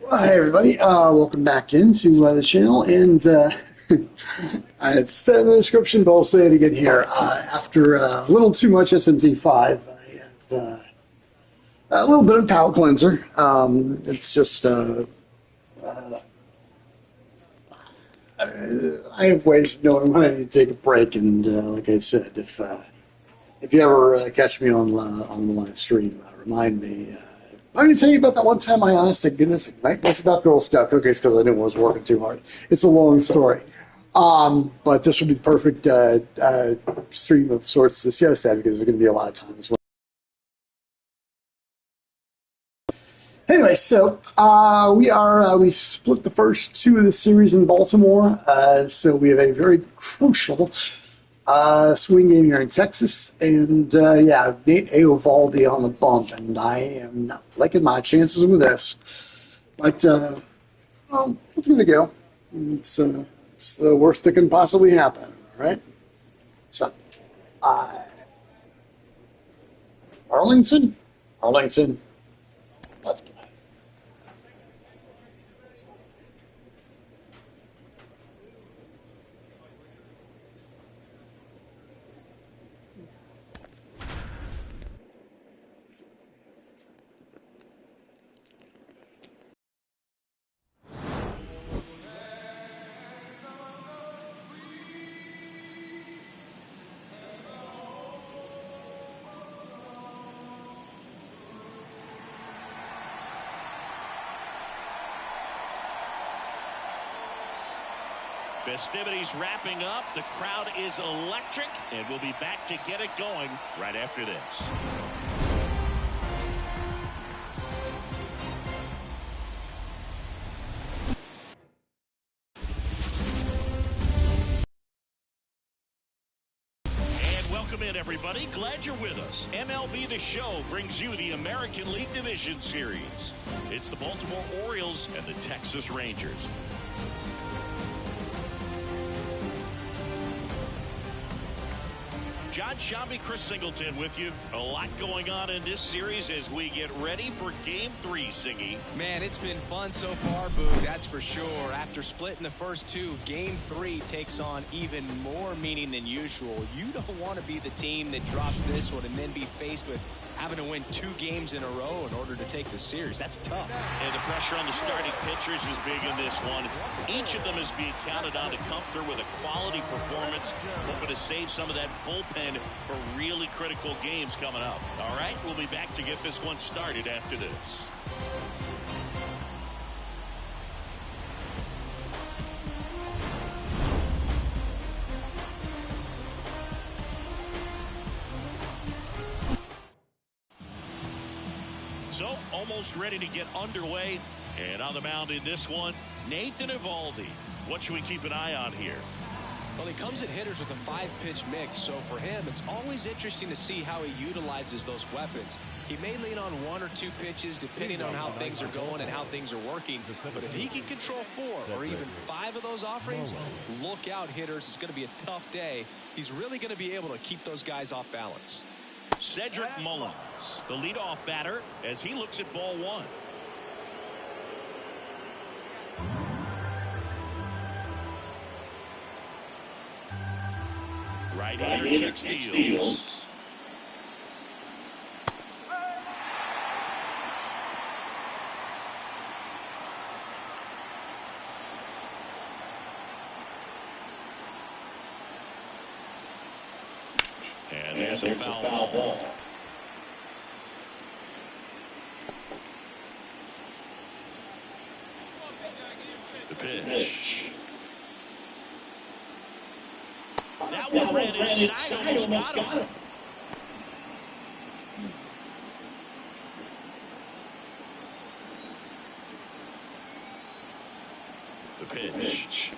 Hi everybody, welcome back into the channel, and I said in the description, but I'll say it again here. After a little too much SMT5, I have a little bit of palate cleanser. It's just I have ways of knowing when I need to take a break, and like I said, if you ever catch me on the live stream, remind me. Let me tell you about that one time I honest to goodness it was about Girl Scout cookies because I knew I was working too hard. It's a long story. But this would be the perfect stream of sorts to see us that because there's going to be a lot of time as well. Anyway, so we split the first two of the series in Baltimore. So we have a very crucial swing game here in Texas, and yeah, Nate Eovaldi on the bump, and I am not liking my chances with this. But well, it's going to go. It's the worst that can possibly happen, right? So, Arlington, let's play. Festivities wrapping up. The crowd is electric, and we'll be back to get it going right after this. Welcome in, everybody. Glad you're with us. MLB The Show brings you the American League Division Series. It's the Baltimore Orioles and the Texas Rangers. John Shambi, Chris Singleton with you. A lot going on in this series as we get ready for Game 3, Singy. Man, it's been fun so far, Boo, that's for sure. After splitting the first two, Game 3 takes on even more meaning than usual. You don't want to be the team that drops this one and then be faced with having to win 2 games in a row in order to take the series. That's tough. And the pressure on the starting pitchers is big in this one. Each of them is being counted on to come through with a quality performance, hoping to save some of that bullpen for really critical games coming up. All right, we'll be back to get this one started after this. So, almost ready to get underway. And on the mound in this one, Nathan Eovaldi. What should we keep an eye on here? Well, he comes at hitters with a 5-pitch mix, so for him, it's always interesting to see how he utilizes those weapons. He may lean on 1 or 2 pitches depending on how things are going and how things are working. But if he can control 4 or even 5 of those offerings, look out, hitters. It's going to be a tough day. He's really going to be able to keep those guys off balance. Cedric Mullins, the leadoff batter, as he looks at ball 1. Right-hander kick steals. And there's a foul ball. The pitch. That one ran inside, almost got him. The pitch.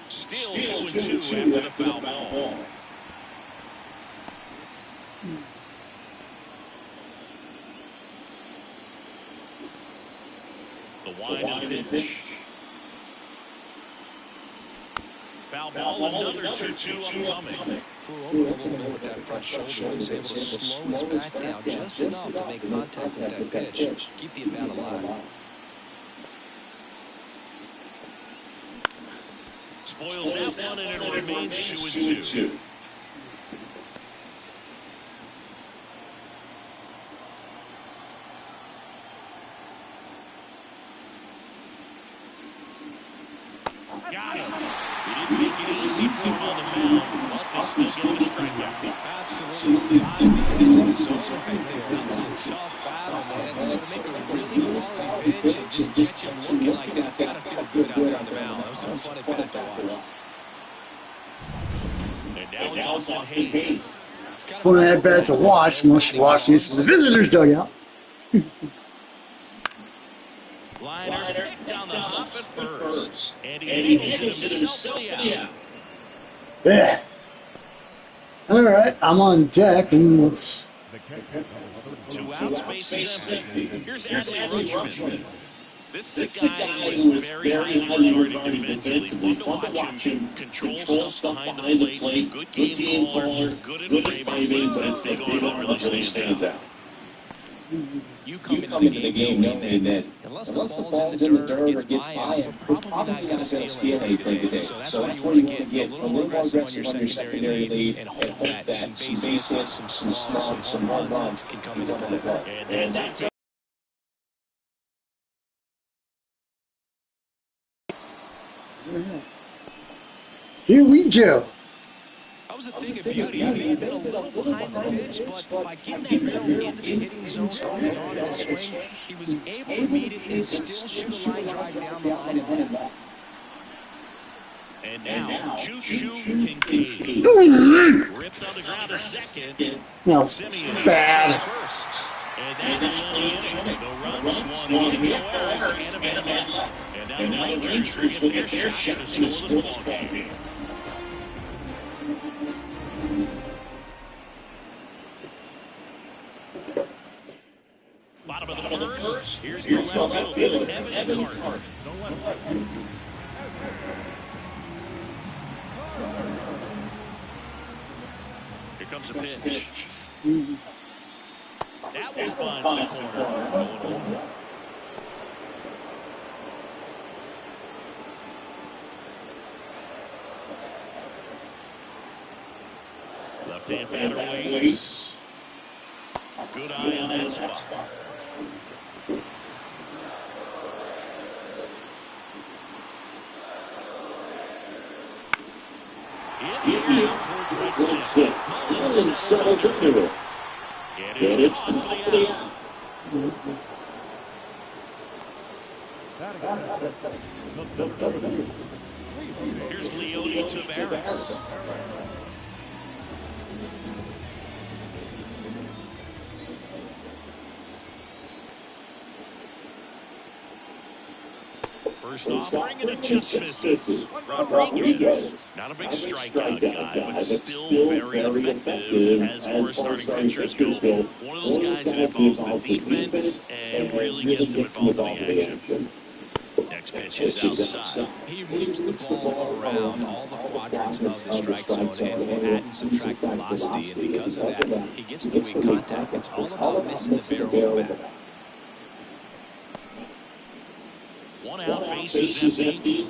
Still 2-2 after the foul ball. The wind and pitch. Foul ball, another 2-2 upcoming. flew over a little bit with that front shoulder. He was able to slow his back down just enough to make contact with that pitch. Keep the at-bat alive. Spoils that one, and it remains 2-2. Got him. He didn't make it easy for him on the mound, but they still get him a strikeout. Absolutely. Diving the edge of the zone right there. That was a tough battle, man. So to make a really quality pitch and just catch him looking like that's got to feel good out there on the mound. That was some fun at bat to watch. And now it's Austin Hayes. Fun at bat to watch unless you watch these from the visitors' dugout. Liner picked down the hop at first, and he handles it himself to the out. Yeah. All right, I'm on deck, and let's. 2 outs, bases empty. Here's Adley Rutschman. This is a guy who is very highly regarded defensively. Fun to watch him. Control stuff behind the plate. Good game caller. Good at framing. But it's that thing going on really stands out. You come into the game knowing that unless the ball's in the dirt or gets by him, we're probably not going to steal anything today. So that's why you want to get a little more aggressive on your secondary lead and hope that some base hits, some slugs, some runs can come into play. And that's it. Here we go. That was a thing of beauty. He may have been a little behind the pitch, but by getting that barrel into the hitting zone early on in his swing, he was able to meet it and still shoot a line drive down the line and home. And now, Choo-Choo Kincaid. Ripped on the ground a second. No, it's bad. And that only inning. No runs, 1 hit, no errors, and a man left. And now the Rangers will get their shot to score this ball game. Bottom of the first. Here's the left fielder, Evan Carter. Here comes a pitch. That one finds the corner. Left-hand batter waits. Good eye on that spot. In the air out towards right center. Mullins settles into it. And it's off to the out. Here's Leone Taveras. First offering, and it just misses. Rodriguez, not a big strikeout guy, but still very effective as far as starting pitchers go. One of those guys that involves the defense and really gets them involved in the action. Next pitch is outside. He moves the ball around all the quadrants of the strike zone and will add and subtract velocity. And because of that, he gets the weak contact. It's all about missing the barrel of the bat. 1 out, bases empty.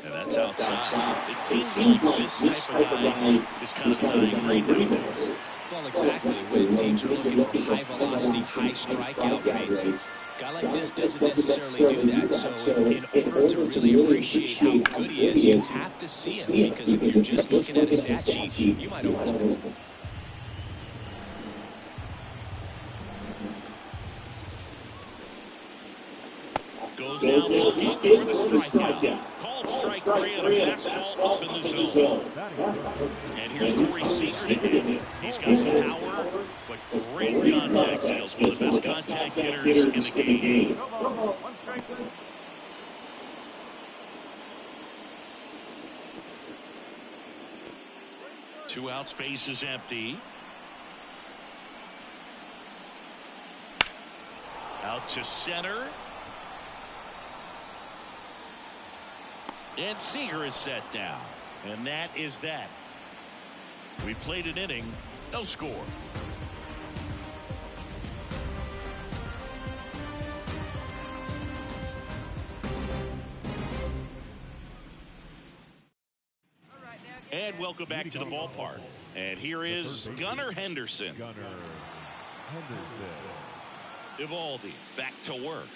And that's outside. It seems like this type of guy is kind of dying right nowadays. Well, exactly. When teams are looking for high velocity, high strikeout rates, a guy like this doesn't necessarily do that. So in order to really appreciate how good he is, you have to see him, because if you're just looking at a stat sheet, you might overlook him. Goes now looking for the strikeout. Called strike 3 on a fastball up in the zone. And here's Corey Seager to hit. He's got power, but great contact skills. One of the best contact hitters in the game. Two out, space is empty. Out to center. And Seager is set down. And that is that. We played an inning, no score. And welcome back to the ballpark. And here is Gunnar Henderson. Evaldi back to work.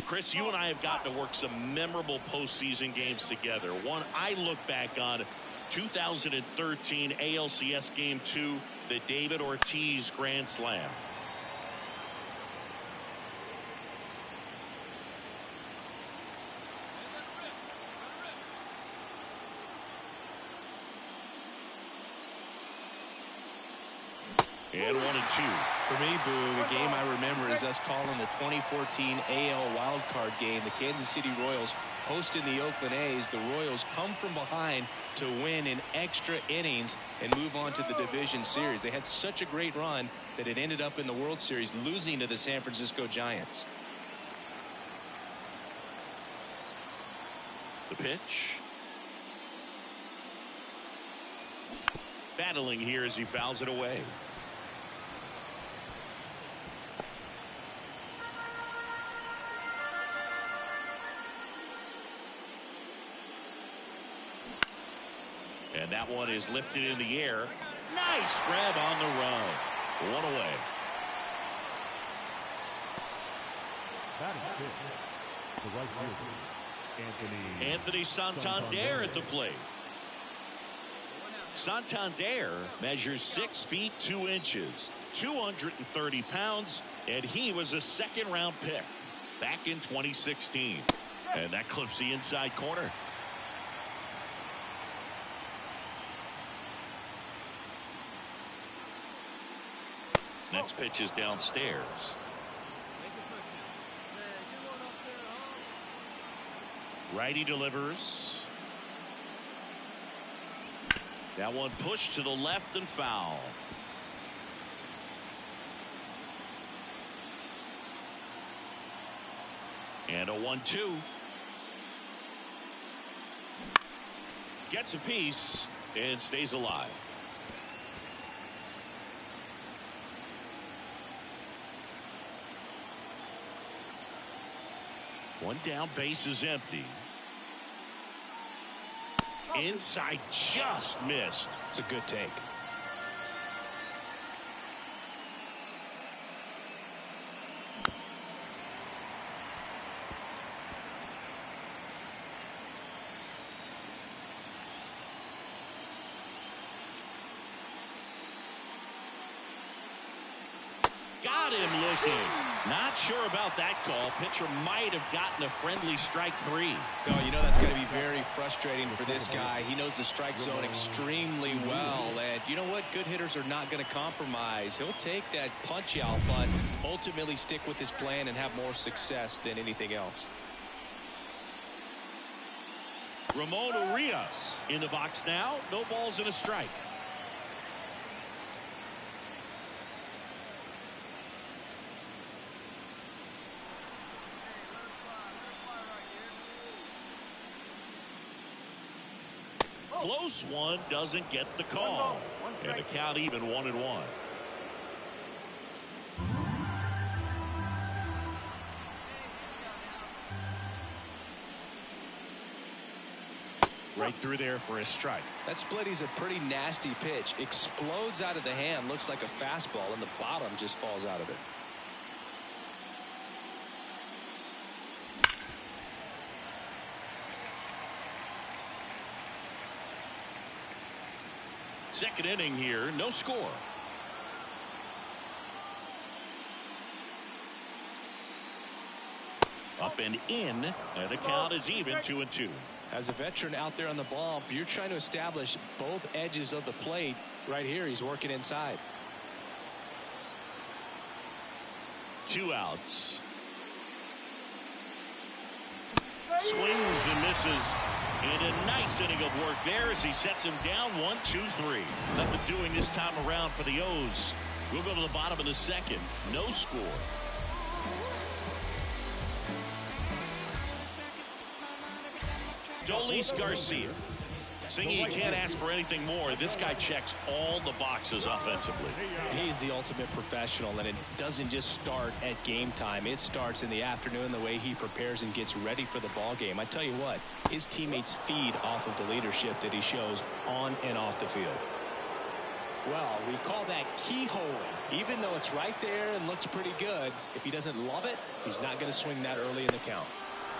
Chris, you and I have gotten to work some memorable postseason games together. One I look back on, 2013 ALCS Game 2, the David Ortiz Grand Slam. And 1-2. For me, Boo, the game I remember is us calling the 2014 AL wildcard game. The Kansas City Royals hosting the Oakland A's. The Royals come from behind to win in extra innings and move on to the division series. They had such a great run that it ended up in the World Series losing to the San Francisco Giants. The pitch. Battling here as he fouls it away. And that one is lifted in the air. Nice grab on the run. One away. Anthony Santander at the plate. Santander measures 6 feet 2 inches, 230 pounds, and he was a second-round pick back in 2016. And that clips the inside corner. Next pitch is downstairs. Righty delivers. That one pushed to the left and foul. And a 1-2. Gets a piece and stays alive. One down, base is empty. Inside, just missed. It's a good take. Got him looking. Not sure about that call. Pitcher might have gotten a friendly strike 3. No, you know that's going to be very frustrating for this guy. He knows the strike zone extremely well. And you know what? Good hitters are not going to compromise. He'll take that punch out, but ultimately stick with his plan and have more success than anything else. Ramon Urias in the box now. No balls and a strike. Close one, doesn't get the call. And the count even 1-1. Right through there for a strike. That split is a pretty nasty pitch. Explodes out of the hand. Looks like a fastball, and the bottom just falls out of it. Second inning here, no score. Up and in, and the count is even 2-2. As a veteran out there on the ball, you're trying to establish both edges of the plate. Right here, he's working inside. 2 outs. Swings and misses. And a nice inning of work there as he sets him down 1-2-3. Nothing doing this time around for the O's. We'll go to the bottom of the second. No score. Dolis Garcia. Singing you can't ask for anything more. This guy checks all the boxes offensively. He's the ultimate professional, and it doesn't just start at game time. It starts in the afternoon, the way he prepares and gets ready for the ball game. I tell you what, his teammates feed off of the leadership that he shows on and off the field. Well, we call that keyholing. Even though it's right there and looks pretty good, if he doesn't love it, he's not going to swing that early in the count.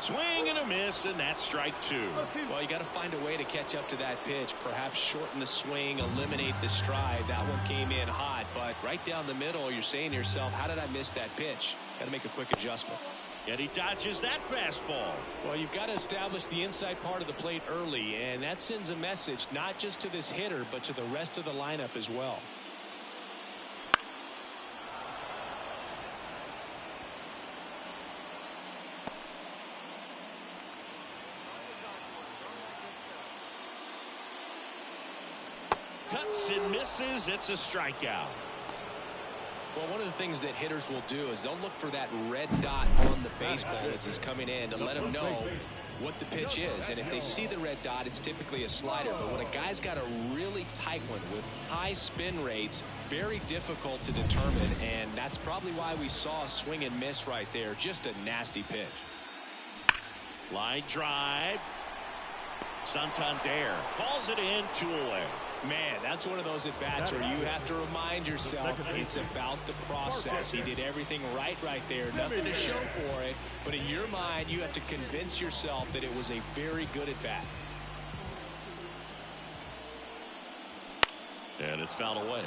Swing and a miss, and that's strike two. Well, you got to find a way to catch up to that pitch. Perhaps shorten the swing, eliminate the stride. That one came in hot, but right down the middle, you're saying to yourself, how did I miss that pitch? Got to make a quick adjustment. And he dodges that fastball. Well, you've got to establish the inside part of the plate early, and that sends a message not just to this hitter, but to the rest of the lineup as well. Cuts and misses. It's a strikeout. Well, one of the things that hitters will do is they'll look for that red dot on the baseball as it's coming in to let them know what the pitch is. And if they see the red dot, it's typically a slider. But when a guy's got a really tight one with high spin rates, very difficult to determine. And that's probably why we saw a swing and miss right there. Just a nasty pitch. Line drive. Santander calls it in, 2 away. Man, that's one of those at-bats where you have to remind yourself it's about the process. He did everything right there. Nothing to show for it. But in your mind, you have to convince yourself that it was a very good at-bat. And it's fouled away.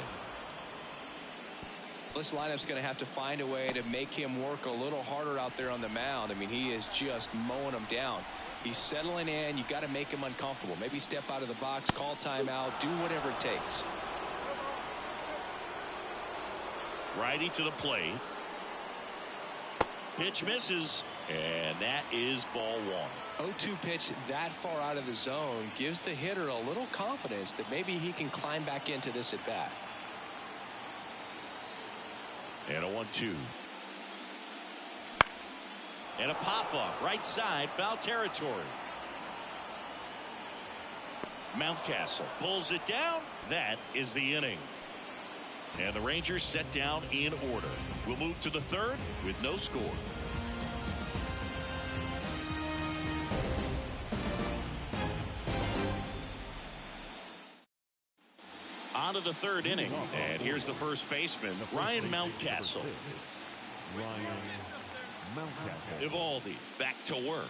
This lineup's going to have to find a way to make him work a little harder out there on the mound. I mean, he is just mowing them down. He's settling in. You got to make him uncomfortable. Maybe step out of the box, call timeout, do whatever it takes. Righty to the plate. Pitch misses, and that is ball one. 0-2 pitch that far out of the zone gives the hitter a little confidence that maybe he can climb back into this at bat. And a 1-2. And a pop-up, right side, foul territory. Mountcastle pulls it down. That is the inning. And the Rangers set down in order. We'll move to the third with no score. On to the third inning. And here's the first baseman, Ryan Mountcastle. Evaldi back to work.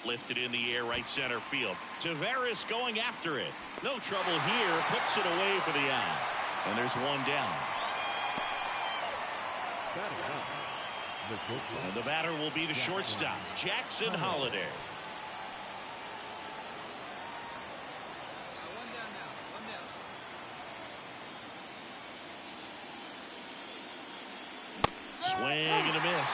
Lifted in the air, right center field. Taveras going after it. No trouble here. Puts it away for the out. And there's one down. And the batter will be the shortstop, Jackson Holliday. Swing and a miss.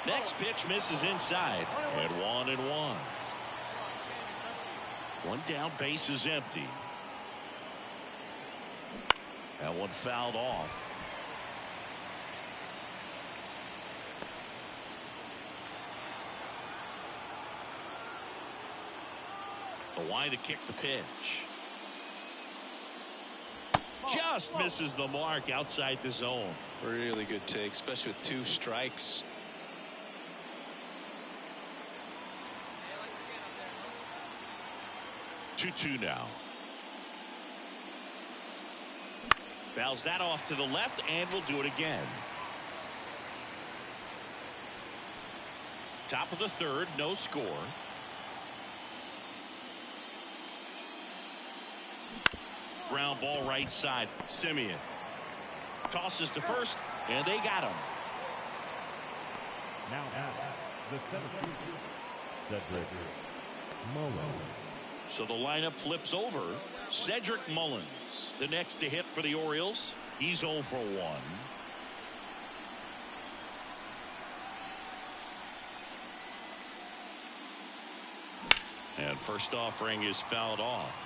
Next pitch misses inside. And 1-1. One down, base is empty. That one fouled off. Awhile to kick the pitch. Just misses the mark outside the zone. Really good take, especially with 2 strikes. Two now. Fouls that off to the left, and we'll do it again. Top of the third, no score. Ground ball right side. Simeon tosses to first, and they got him. Now at the center field, Cedric Mullins. So the lineup flips over. Cedric Mullins, the next to hit for the Orioles. He's 0 for 1. And first offering is fouled off.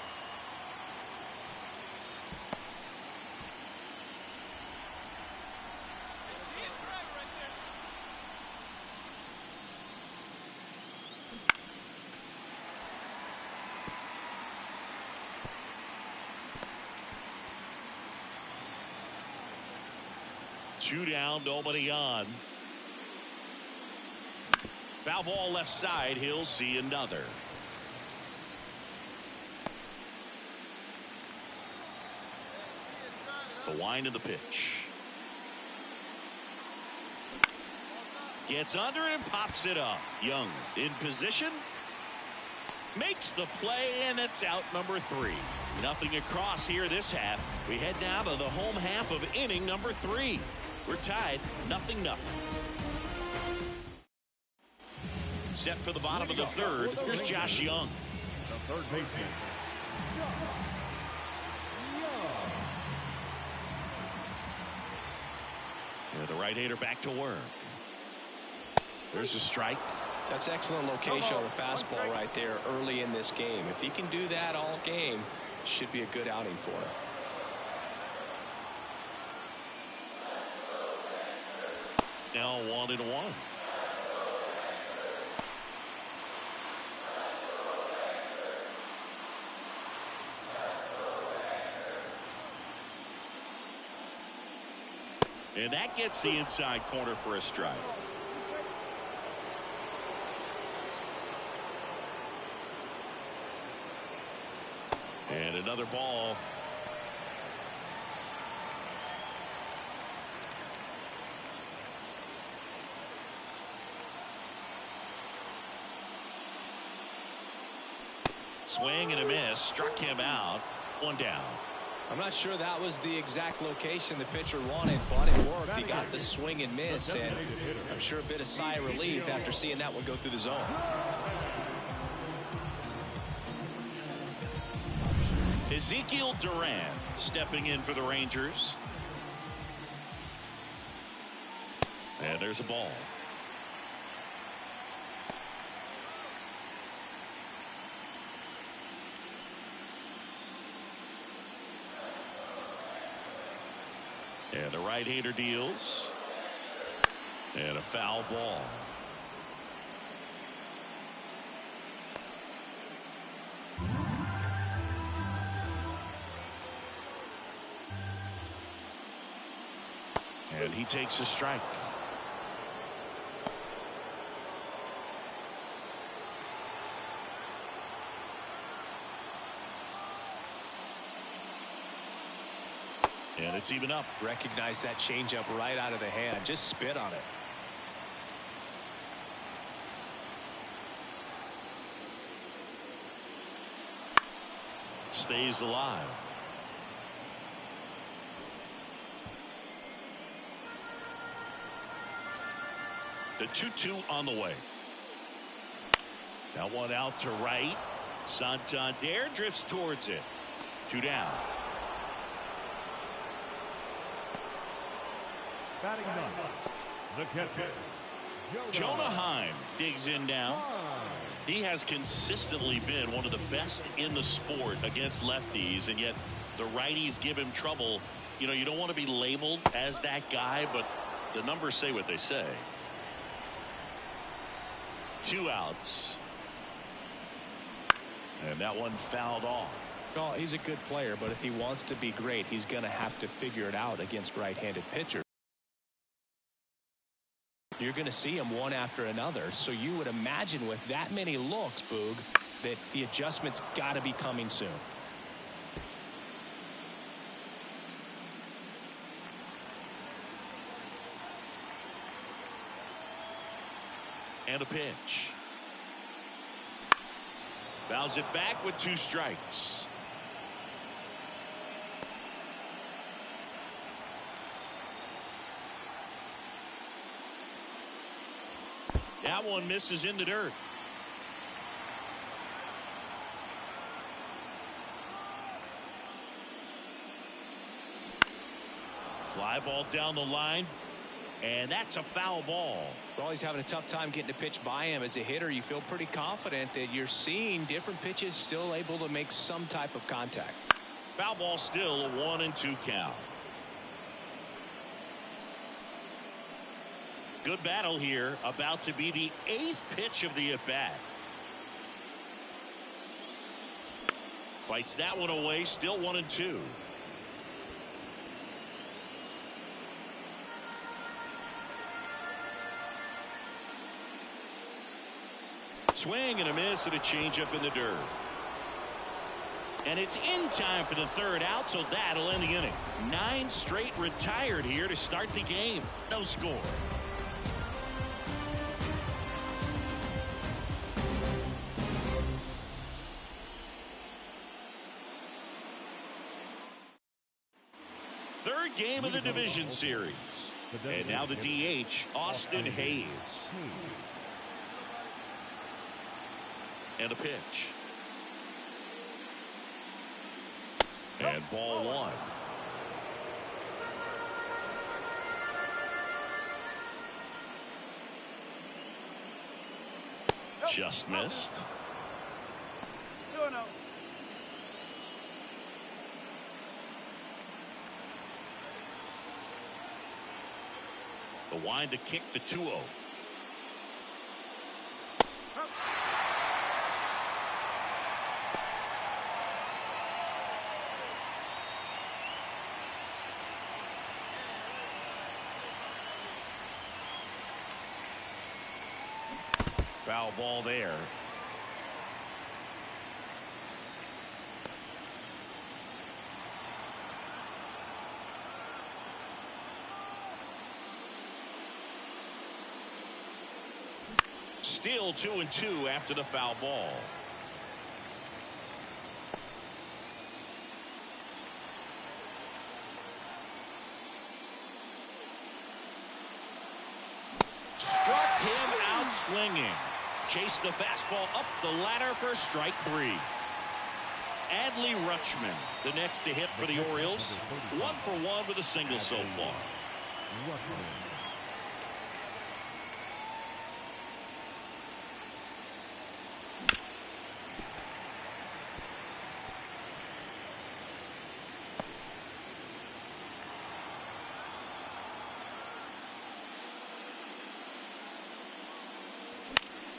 Two down, nobody on. Foul ball left side. He'll see another. The wind of the pitch. Gets under it and pops it up. Young in position. Makes the play, and it's out number 3. Nothing across here this half. We head now to the home half of inning number 3. We're tied 0-0. Set for the bottom of the third. Here's Josh Young. The third baseman. And the right-hander back to work. There's a strike. That's excellent location on the fastball right there early in this game. If he can do that all game, should be a good outing for him. Now 1-1. And that gets the inside corner for a strike. And another ball. Swing and a miss. Struck him out. 1 down. I'm not sure that was the exact location the pitcher wanted, but it worked. He got the swing and miss, and I'm sure a bit of sigh of relief after seeing that one go through the zone. Ezekiel Duran stepping in for the Rangers. And there's a ball. And the right-hander deals. And a foul ball. And he takes a strike. And it's even up. Recognize that changeup right out of the hand. Just spit on it. Stays alive. The 2-2 on the way. Now one out to right. Santander drifts towards it. 2 down. Batting ninth, the catcher, Jonah Heim digs in now. He has consistently been one of the best in the sport against lefties, and yet the righties give him trouble. You know, you don't want to be labeled as that guy, but the numbers say what they say. 2 outs. And that one fouled off. Well, he's a good player, but if he wants to be great, he's going to have to figure it out against right-handed pitchers. You're going to see him one after another. So you would imagine with that many looks, Boog, that the adjustment's got to be coming soon. And a pitch. Bounce it back with 2 strikes. That one misses in the dirt. Fly ball down the line. And that's a foul ball. Well, he's having a tough time getting a pitch by him. As a hitter, you feel pretty confident that you're seeing different pitches still able to make some type of contact. Foul ball still, a 1-2 count. Good battle here. About to be the 8th pitch of the at-bat. Fights that one away. Still 1-2. Swing and a miss and a changeup in the dirt. And it's in time for the 3rd out, so that'll end the inning. 9 straight retired here to start the game. No score. Third game of the division series. And now the DH, Austin Hayes. And a pitch. And ball 1. Just missed. The wind to kick the 2-0. Foul ball there. Still 2-2 after the foul ball. Struck him out swinging. Chased the fastball up the ladder for strike 3. Adley Rutschman, the next to hit for the Orioles. 1 for 1 with a single so far.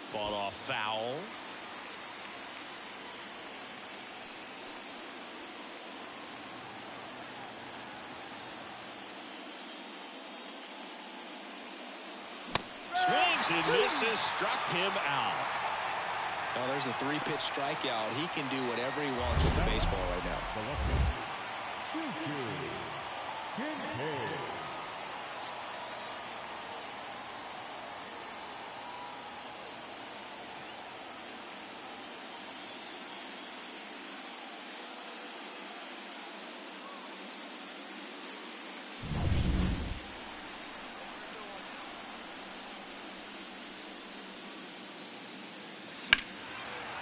Fought off foul. Swings and misses, struck him out. Well, there's a 3-pitch strikeout. He can do whatever he wants with the baseball right now.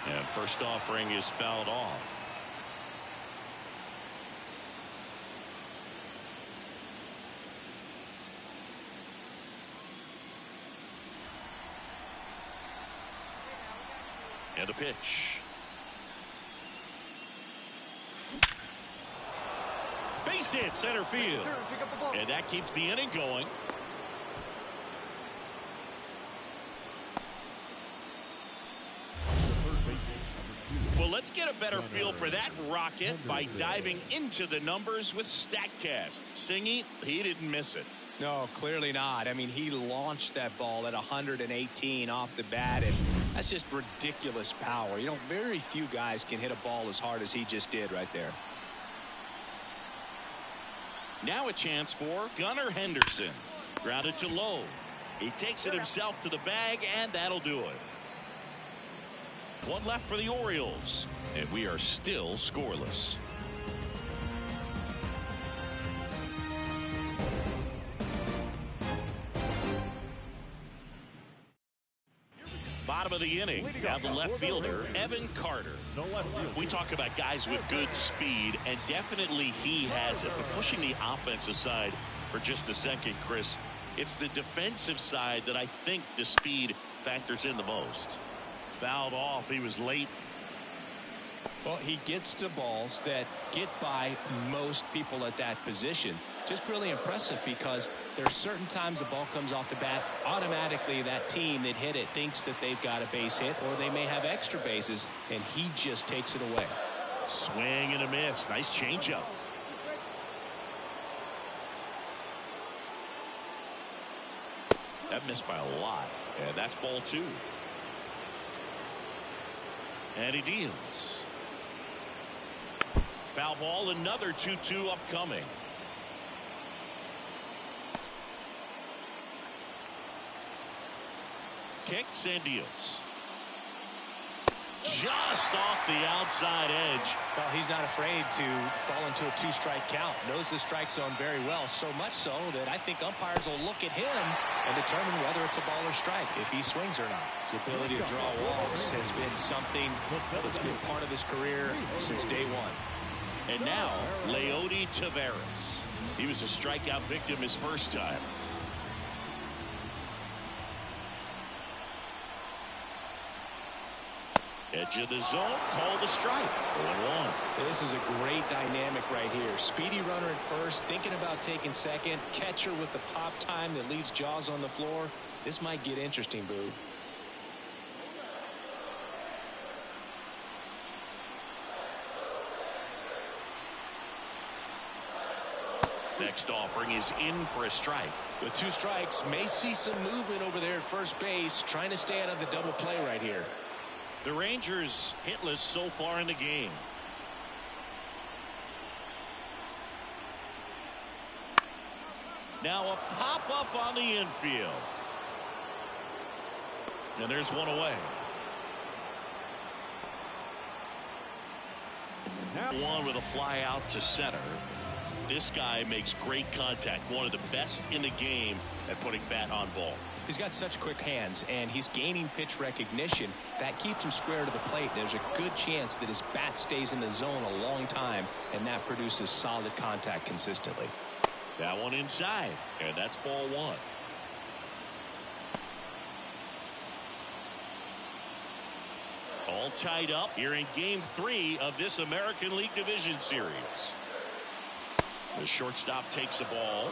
And first offering is fouled off. And a pitch. Base hit center field. And that keeps the inning going. Well, let's get a better feel for that rocket by diving into the numbers with StatCast. Singy, he didn't miss it. No, clearly not. I mean, he launched that ball at 118 off the bat, and that's just ridiculous power. You know, very few guys can hit a ball as hard as he just did right there. Now a chance for Gunnar Henderson. Grounded to low. He takes it himself to the bag, and that'll do it. One left for the Orioles, and we are still scoreless. Bottom of the inning, now the left fielder, Evan Carter. We talk about guys with good speed, and definitely he has it. But pushing the offense aside, for just a second, Chris. It's the defensive side that I think the speed factors in the most. Fouled off. He was late. Well, he gets to balls that get by most people at that position. Just really impressive because there's certain times the ball comes off the bat, automatically that team that hit it thinks that they've got a base hit or they may have extra bases, and he just takes it away. Swing and a miss. Nice changeup. That missed by a lot. And that's ball 2. And he deals. Foul ball, another 2-2 upcoming. Kicks and deals. Just off the outside edge. Well, he's not afraid to fall into a 2-strike count. Knows the strike zone very well, so much so that I think umpires will look at him and determine whether it's a ball or strike, if he swings or not. His ability to draw walks has been something that's been part of his career since day one. And now, Leody Taveras. He was a strikeout victim his first time. Edge of the zone, call the strike. 1-1. This is a great dynamic right here. Speedy runner at first, thinking about taking second. Catcher with the pop time that leaves Jaws on the floor. This might get interesting, Boo. Next offering is in for a strike. With 2 strikes, may see some movement over there at first base, trying to stay out of the double play right here. The Rangers hitless so far in the game. Now a pop-up on the infield. And there's one away. One with a fly out to center. This guy makes great contact. One of the best in the game at putting bat on ball. He's got such quick hands, and he's gaining pitch recognition. That keeps him square to the plate. There's a good chance that his bat stays in the zone a long time, and that produces solid contact consistently. That one inside, and that's ball 1. All tied up here in Game 3 of this American League Division Series. The shortstop takes the ball.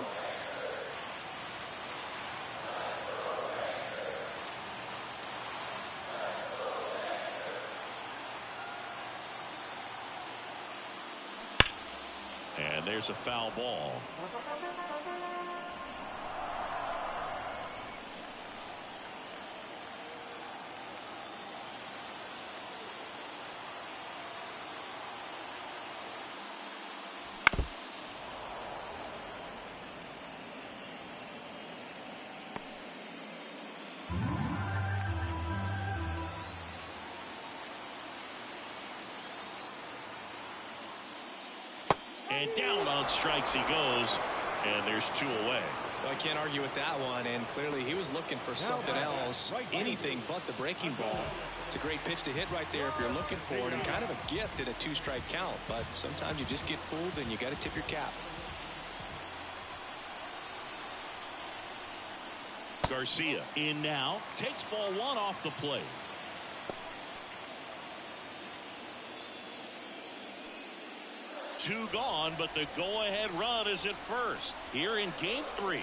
And there's a foul ball. And down on strikes he goes, and there's 2 away. Well, I can't argue with that one, and clearly he was looking for something else, anything but the breaking ball. It's a great pitch to hit right there if you're looking for it, and kind of a gift at a 2-strike count, but sometimes you just get fooled and you got to tip your cap. Garcia in now, takes ball 1 off the plate. Two gone, but the go-ahead run is at first here in Game 3.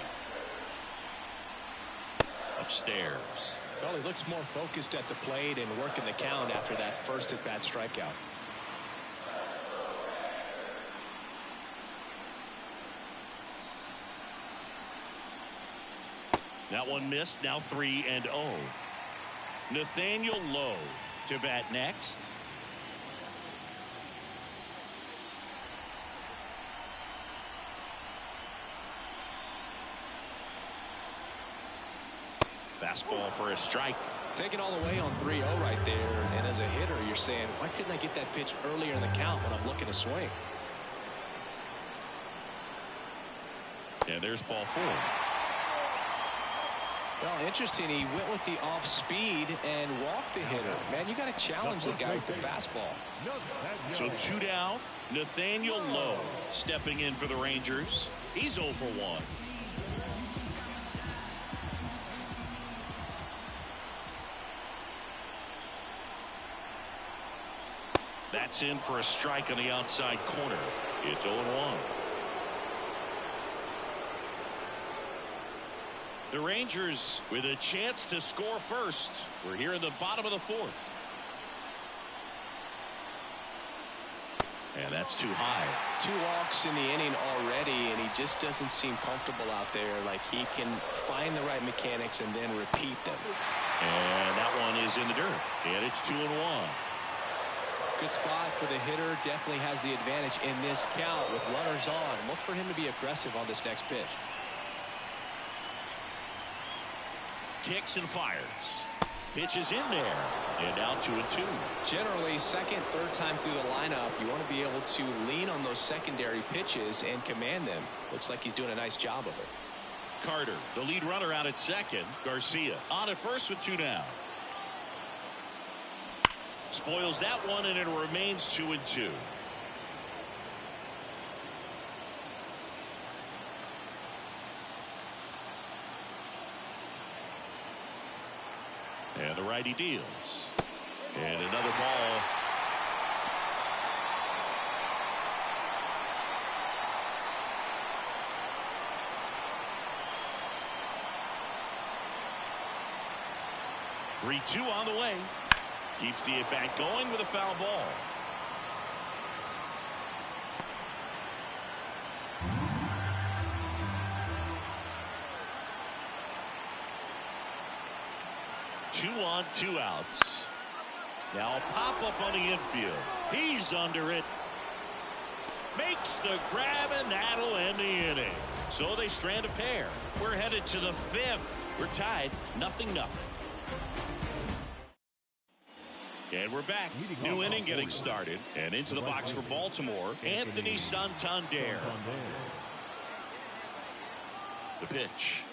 Upstairs. Well, he looks more focused at the plate and working the count after that first at-bat strikeout. That one missed. Now 3-0. Nathaniel Lowe to bat next. Fastball for a strike. Taking all the way on 3-0 right there, and as a hitter you're saying, why couldn't I get that pitch earlier in the count when I'm looking to swing? And there's ball 4. Well, interesting, he went with the off speed and walked the hitter. Man, you got to challenge the guy with the fastball. So 2 down. Nathaniel Lowe stepping in for the Rangers. He's 0 for 1. That's in for a strike on the outside corner. It's 0-1. The Rangers with a chance to score first. We're here in the bottom of the fourth. And that's too high. 2 walks in the inning already, and he just doesn't seem comfortable out there. Like he can find the right mechanics and then repeat them. And that one is in the dirt. And it's 2-1. Good spot for the hitter. Definitely has the advantage in this count with runners on. Look for him to be aggressive on this next pitch. Kicks and fires. Pitch is in there. And now 2-2. Generally, second, third time through the lineup, you want to be able to lean on those secondary pitches and command them. Looks like he's doing a nice job of it. Carter, the lead runner out at second. Garcia on at first with 2 down. Spoils that one, and it remains 2-2. And the righty deals. And another ball. Three-two on the way. Keeps the at-bat going with a foul ball. Two on, 2 outs. Now a pop-up on the infield. He's under it. Makes the grab, and that'll end the inning. So they strand a pair. We're headed to the 5th. We're tied 0-0. And we're back. New inning getting started. And into the box for Baltimore, Anthony Santander. The pitch.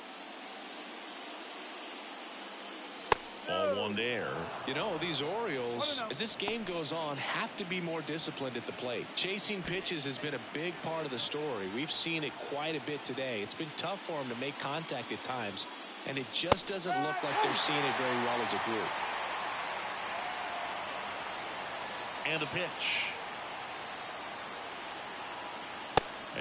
Ball one there. You know, these Orioles, as this game goes on, have to be more disciplined at the plate. Chasing pitches has been a big part of the story. We've seen it quite a bit today. It's been tough for them to make contact at times, and it just doesn't look like they're seeing it very well as a group. And the pitch.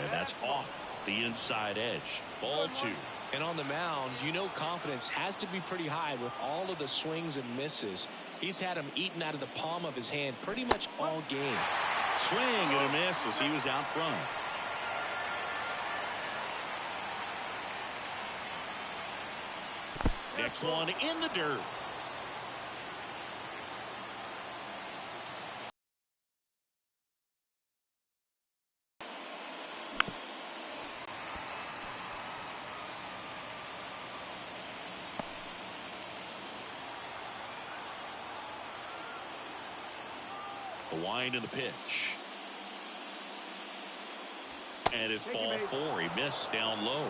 And that's off the inside edge. Ball 2. And on the mound, you know confidence has to be pretty high with all of the swings and misses. He's had them eaten out of the palm of his hand pretty much all game. Swing and a miss as he was out front. Next one in the dirt. The wind and the pitch. And it's ball 4. He missed down low.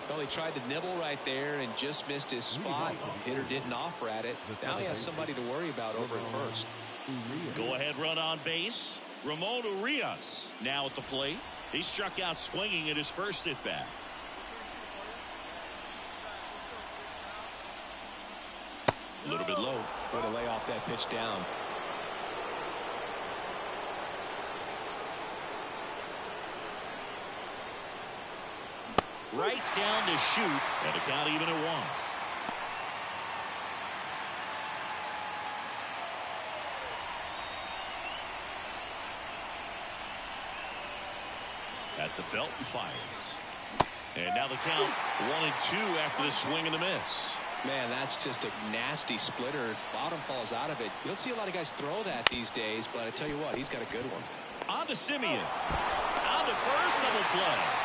Well, he tried to nibble right there and just missed his spot. The hitter didn't offer at it. Now he has somebody to worry about over at first. Go ahead run on base. Ramon Urias now at the plate. He struck out swinging at his first at bat. A little bit low. Way to lay off that pitch down. Right down to shoot, and the count even at 1. At the belt and fires. And now the count 1-2 after the swing and the miss. Man, that's just a nasty splitter. Bottom falls out of it. You don't see a lot of guys throw that these days, but I tell you what, he's got a good one. On to Simeon. On to first, double play.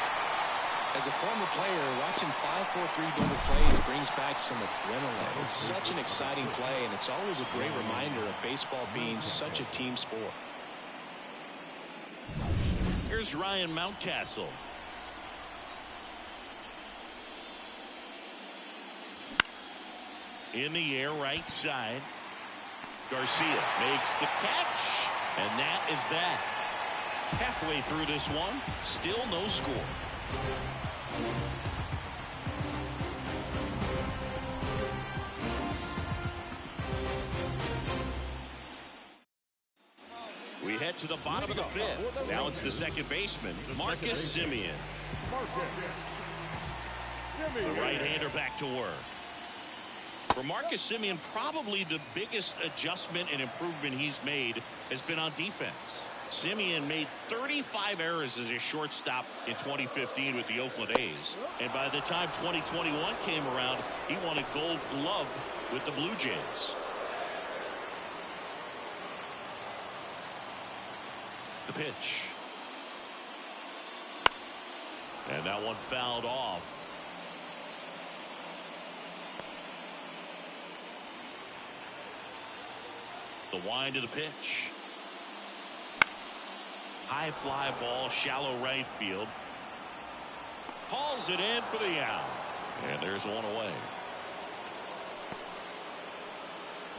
As a former player, watching 5-4-3 double plays brings back some adrenaline. It's such an exciting play, and it's always a great reminder of baseball being such a team sport. Here's Ryan Mountcastle. In the air, right side. Garcia makes the catch, and that is that. Halfway through this one, still no score. We head to the bottom of the fifth. Now it's the second baseman, Marcus Semien. The right-hander back to work. For Marcus Semien, probably the biggest adjustment and improvement he's made has been on defense. Semien made 35 errors as a shortstop in 2015 with the Oakland A's. And by the time 2021 came around, he won a Gold Glove with the Blue Jays. The pitch. And that one fouled off. The wind of the pitch. High fly ball, shallow right field. Hauls it in for the out. And there's one away.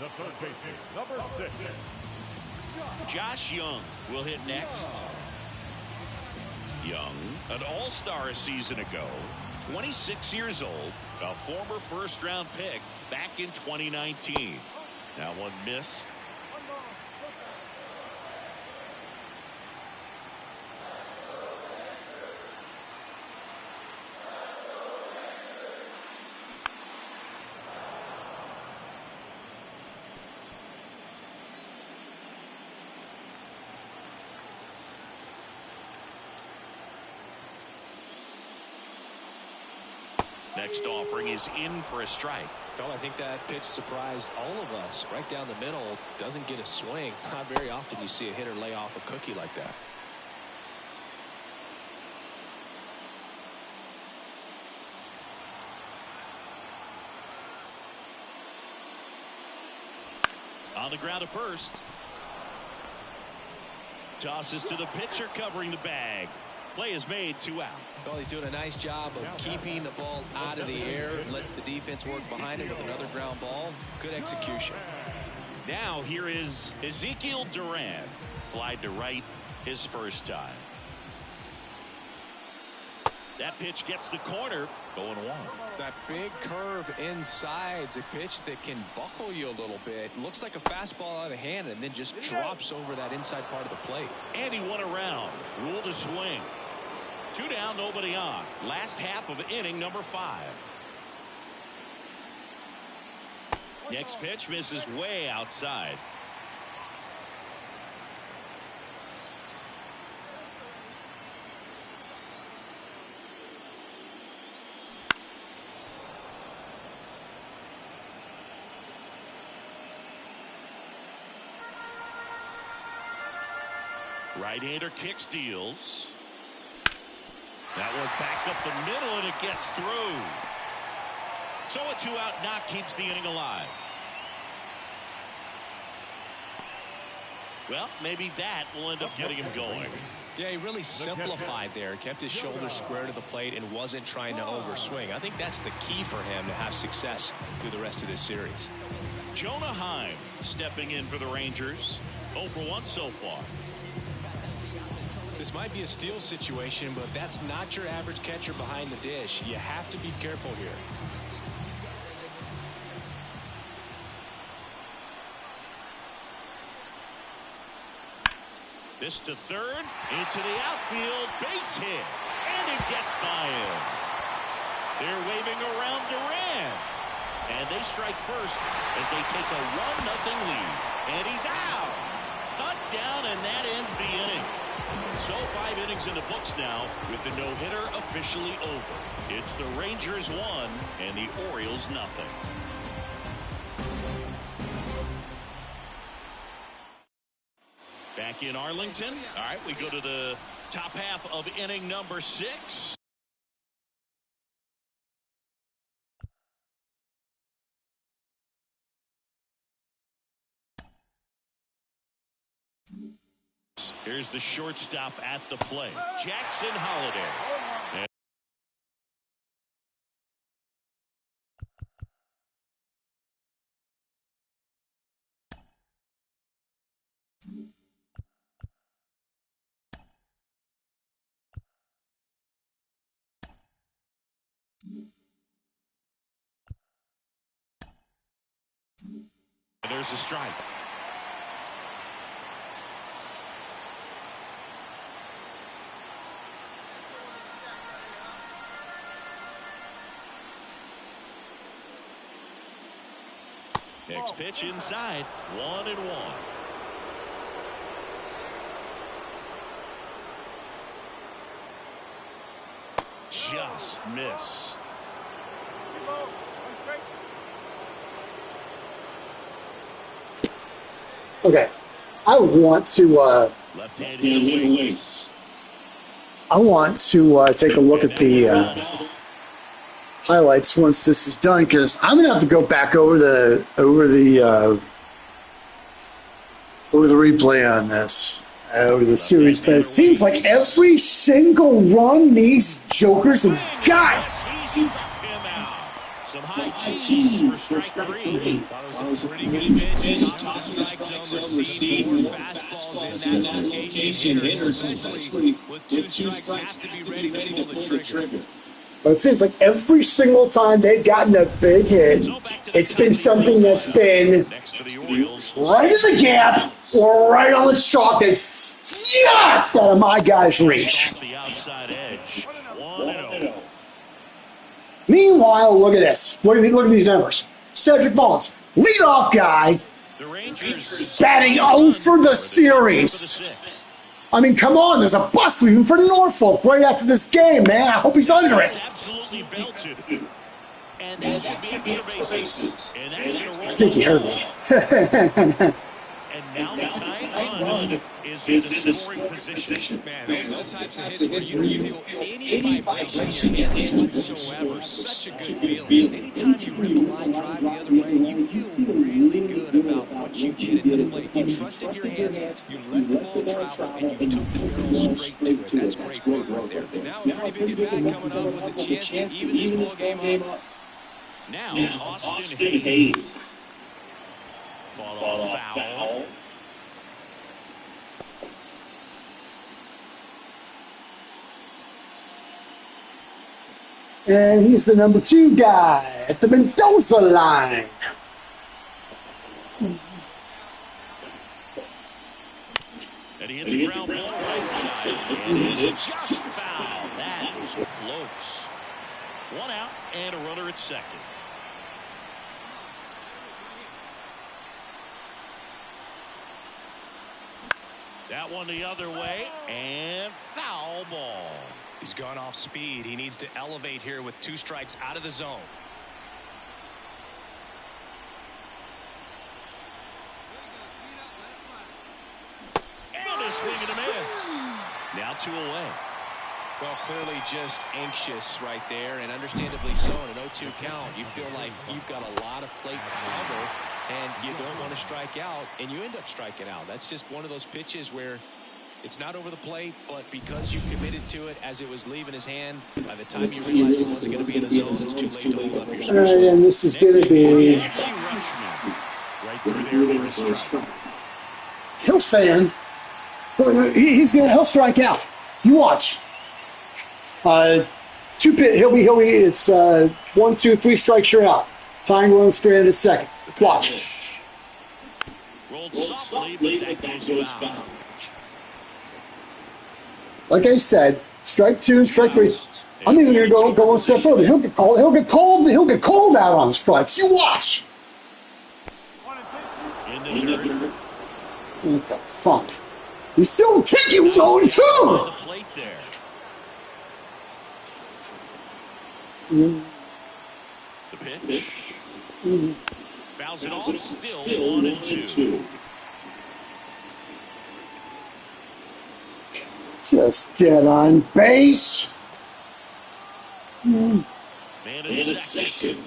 The third baseman, number 6. Josh Young will hit next. Young, an all-star a season ago, 26 years old, a former first-round pick back in 2019. That one missed. Next offering is in for a strike. Well, I think that pitch surprised all of us. Right down the middle, doesn't get a swing. Not very often you see a hitter lay off a cookie like that. On the ground at first. Tosses to the pitcher covering the bag. Play is made, 2 out. Well, he's doing a nice job of keeping the ball out of the air. Lets the defense work behind him with another ground ball. Good execution. Now here is Ezekiel Duran. Flied to right his first time. That pitch gets the corner. Going 1. That big curve inside's a pitch that can buckle you a little bit. Looks like a fastball out of the hand and then just drops over that inside part of the plate. And he won around. Ruled a swing. 2 down, nobody on. Last half of inning number 5. Next pitch misses way outside. Right-hander kicks, deals. That one backed up the middle, and it gets through. So a 2-out knock keeps the inning alive. Well, maybe that will end up getting him going. Yeah, he really simplified there. Kept his shoulders square to the plate and wasn't trying to overswing. I think that's the key for him to have success through the rest of this series. Jonah Heim stepping in for the Rangers. 0 for 1 so far. This might be a steal situation, but that's not your average catcher behind the dish. You have to be careful here. This to third, into the outfield, base hit, and it gets by him. They're waving around Duran, and they strike first as they take a 1-0 lead, and he's out. Cut down, and that ends the inning. So 5 innings in the books now with the no-hitter officially over. It's the Rangers 1 and the Orioles 0. Back in Arlington. All right, we go to the top half of inning number 6. Here's the shortstop at the plate, Jackson Holliday. And there's a strike. Next pitch inside, 1-1. Just missed. Okay, I want to. Left-handed wings. I want to take a look at the highlights once this is done, because I'm gonna have to go back over the replay on this, over the series. But it seems like every single run these jokers have got. Some high cheese for strike three. Thought it was a pretty good pitch. Top of the strike zone, received more fastballs in that location. Hitters, especially with two strikes, have to be ready to pull the trigger. But it seems like every single time they've gotten a big hit, it's been something that's been right in the gap or right on the chalk that's just out of my guy's reach. The outside edge. 1-0. Meanwhile, look at this. Look at these numbers. Cedric Mullins, leadoff guy, The Rangers batting 0 for the series. I mean, come on, there's a bus leaving for Norfolk right after this game, man. I hope he's under it. Absolutely belted. And that should be extra bases. And that's going to roll. I think he heard me. And now the tying run is in the scoring position. Man, those are the types of hits where you don't feel any vibration in your hands whatsoever. Such a good feeling. Anytime you rip a line drive the other way, you feel really good about what you did at the plate. You trusted your hands, you let the ball travel, and you took the barrel straight to it. That's great work right there. Now a pretty big at bat coming up with a chance to even this ball game up. Now Austin Hayes. Fought off foul. And he's the number 2 guy at the Mendoza line. And he hits a ground ball right side. And it is just foul. That was close. 1 out and a runner at second. That one the other way, and foul ball. He's gone off speed. He needs to elevate here with 2 strikes out of the zone. And a swing and a miss. Now 2 away. Well, clearly just anxious right there, and understandably so in an 0-2 count. You feel like you've got a lot of plate to cover, and you don't want to strike out, and you end up striking out. That's just one of those pitches where it's not over the plate, but because you committed to it as it was leaving his hand, by the time you realized it wasn't going to be in the zone, it's too late to hold up your switch. And this is going to be Right through there for a strike. Hill fan. He'll strike out. You watch. 2 pit. He'll be. It's 1, 2, 3 strikes. You're out. Tying run straight at second. Watch. Rolled softly, but that goes foul. Like I said, strike 2, strike 3. I'm even going to go 1 step further. He'll get called. He'll get called out on strikes. You watch. In the dirt. Okay, funk. He's still taking zone 2. The plate there. The pitch. Fouls it off. Still 1-2. Just dead on base. Man in second.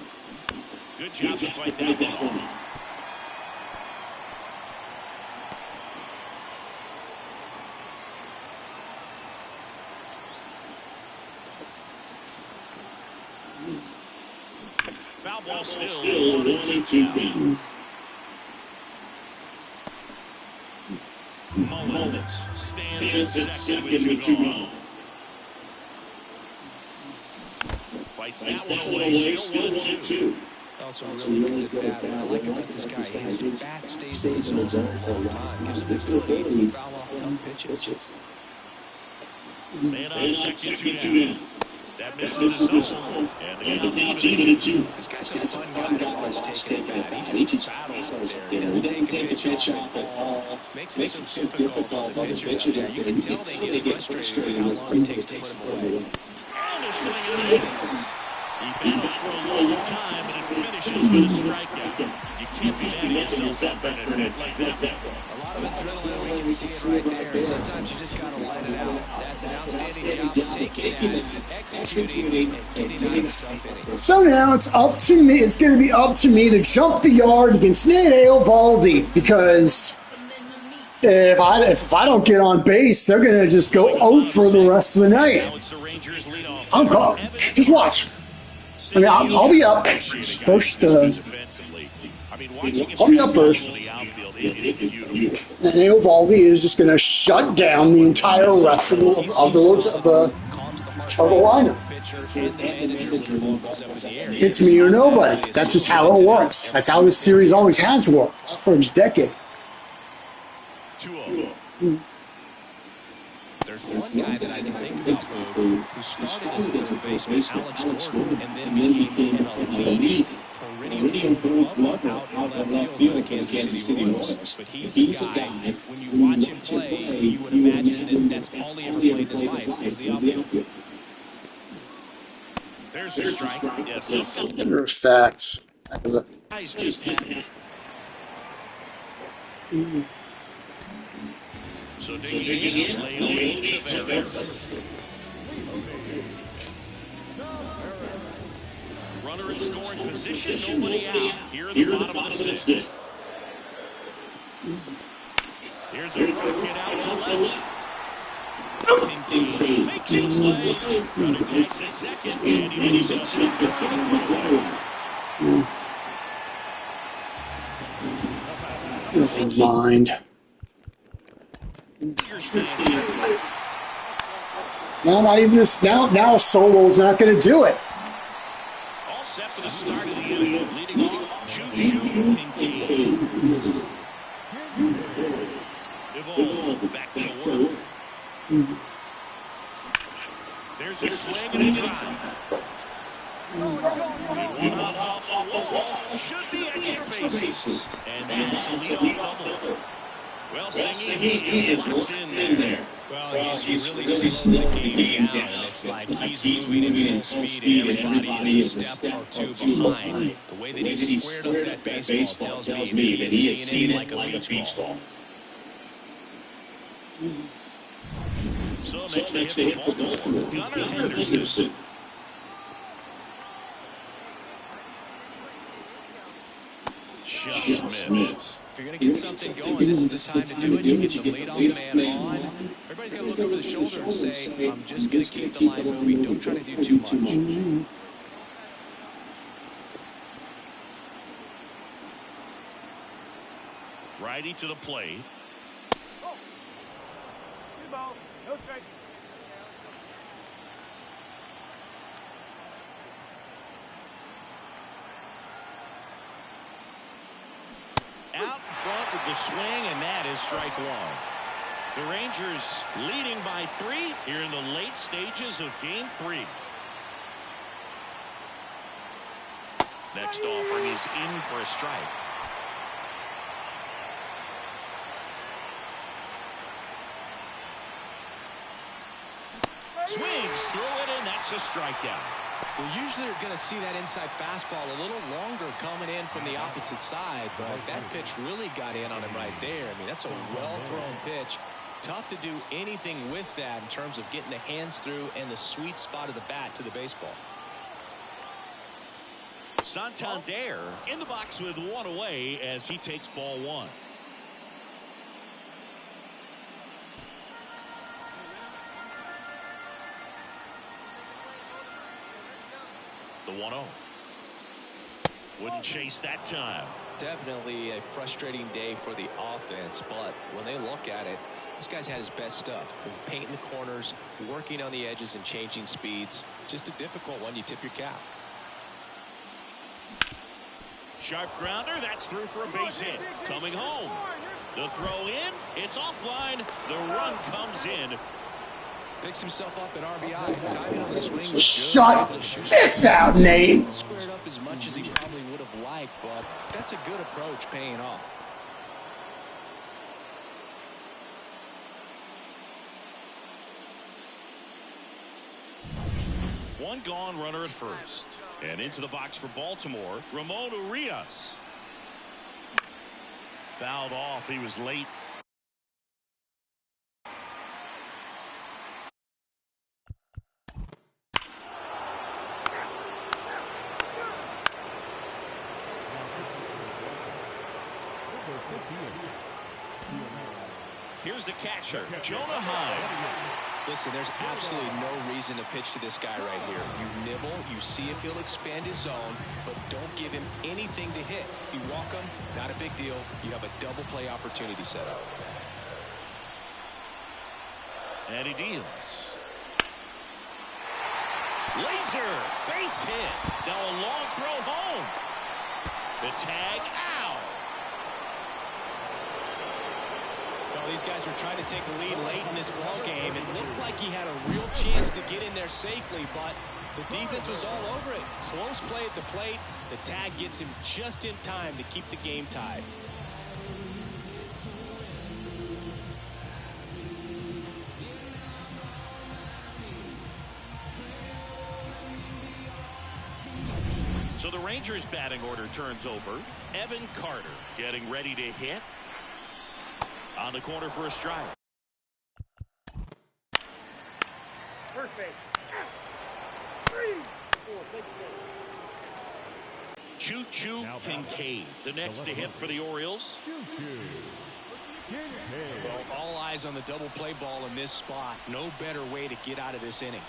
Good job to fight that one off. Foul ball still 1-2. Mullins stands in second with 2 gone. Fights that one away, still 1-2. Also really good at bat. I like about this guy. His bat stays in the zone for a long time. Gives him the ability to foul off tough pitches. Man on second, 2 down. That misses the zone. And the count's even at 2. This guy's a fun guy to watch taking a bat. He just battles up there. He doesn't take a pitch off at all. Makes it so difficult on the pitchers out there. You can tell they get frustrated with how long it takes to put him away. And a swing and a miss. He battled for a long time, and it finishes with a strikeout. You can't be mad at yourself after an hit like that. A lot of adrenaline, we can see it right there. And sometimes you just got to let it out. That's an outstanding job of taking that, executing, and getting out of the tough inning. So now it's up to me. It's going to be up to me to jump the yard against Nate Eovaldi, because if I don't get on base, they're going to just go 0 for the rest of the night. Now it's the Rangers leadoff. I'm caught. Just watch. I mean, I'll be up first. I'll be up first. And Eovaldi is just going to shut down the entire rest of the lineup. It's me or nobody. That's just how it works. That's how this series always has worked for a decade. 2-0. There's one guy that I can think about who started as a third baseman, Alex Gordon, and then became an elite perennial glove out in left field for the Kansas City Royals. But he's a guy, when you watch him play, you would imagine that that's all he ever played in his life was the outfield. There's a strike. Yes, Matter of fact, guys just had. So digging in, Leo Taveras. Runner in scoring position, nobody out. Here at the bottom of the 6th. Here's a quick get out to left. Pinky makes the play. Runner takes it second, and he moves up to this is mind. No, not even this. Now Solo's not going to do it. All set for the start of the inning. Leading off, Juju Pinky. Evolve back to work. There's a swing and a drive. One off the wall. Should be extra bases. And that's a leadoff double. Well, Singy, he is locked in there. Well, he's really slowing the game down, and it's like he's moving in full speed, and everybody is a step or two behind. The way that he squared up that baseball tells me that he is seeing it like a beach ball. So next they hit for Baltimore. Gunnar Henderson. Just missed. If you're going to get something going, this is the time to do it. You get the leadoff man on. Everybody's got to look over the shoulder and say, I'm just going to keep the line moving. Don't try to do too much. Righty to the plate. No strike. Out in front with the swing, and that is strike 1. The Rangers leading by 3 here in the late stages of Game 3. Next offering is in for a strike. Swings through it, and that's a strikeout. Well, usually you're going to see that inside fastball a little longer coming in from the opposite side, but that pitch really got in on him right there. I mean, that's a well-thrown pitch. Tough to do anything with that in terms of getting the hands through and the sweet spot of the bat to the baseball. Santander in the box with 1 away as he takes ball 1. The 1-0. Wouldn't chase that time. Definitely a frustrating day for the offense, but when they look at it, this guy's had his best stuff. Painting the corners, working on the edges, and changing speeds. Just a difficult one. You tip your cap. Sharp grounder. That's through for a base hit. Coming home. The throw in. It's offline. The run comes in. Picks himself up at RBI. Timing on the swing was good. Shut this out, Nate. Squared up as much as he probably would have liked, but that's a good approach paying off. One gone, runner at first. And into the box for Baltimore, Ramon Urias. Fouled off. He was late. Here's the catcher, Jonah Hyde. Listen, there's absolutely no reason to pitch to this guy right here. You nibble, you see if he'll expand his zone, but don't give him anything to hit. If you walk him, not a big deal. You have a double play opportunity set up. And he deals. Laser, base hit. Now a long throw home. The tag out. Well, these guys were trying to take a lead late in this ball game. It looked like he had a real chance to get in there safely, but the defense was all over it. Close play at the plate. The tag gets him just in time to keep the game tied. So the Rangers batting order turns over. Evan Carter getting ready to hit. On the corner for a strike. First base. 3, 4, take it. Choo-Choo Kincaid, the next to hit for the Orioles. Well, all eyes on the double play ball in this spot. No better way to get out of this inning.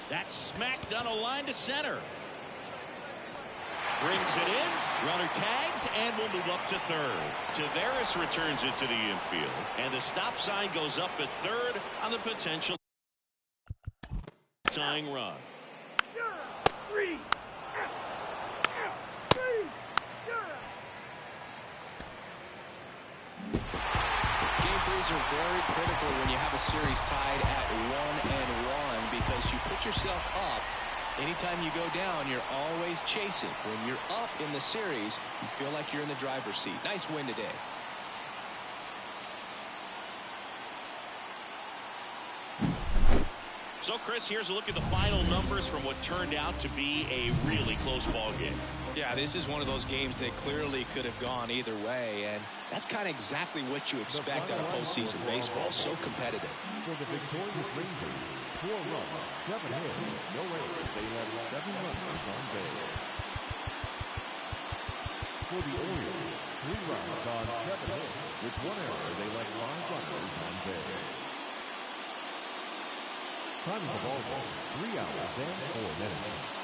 That's smacked on a line to center. Brings it in, runner tags, and will move up to third. Taveras returns it to the infield, and the stop sign goes up at third on the potential tying run. 3. Game threes are very critical when you have a series tied at 1-1 because you put yourself up. Anytime you go down, you're always chasing. When you're up in the series, you feel like you're in the driver's seat. Nice win today. So, Chris, here's a look at the final numbers from what turned out to be a really close ball game. Yeah, this is one of those games that clearly could have gone either way, and that's kind of exactly what you expect out of postseason baseball. So competitive. For the victorious Rangers, 4 runs, 7 hits, no errors. They left 7 runners on base. For the Orioles, 3 runs on 7 hits. With 1 error, they left 5 runners on base. Time of the ball game, 3 hours and 4 minutes.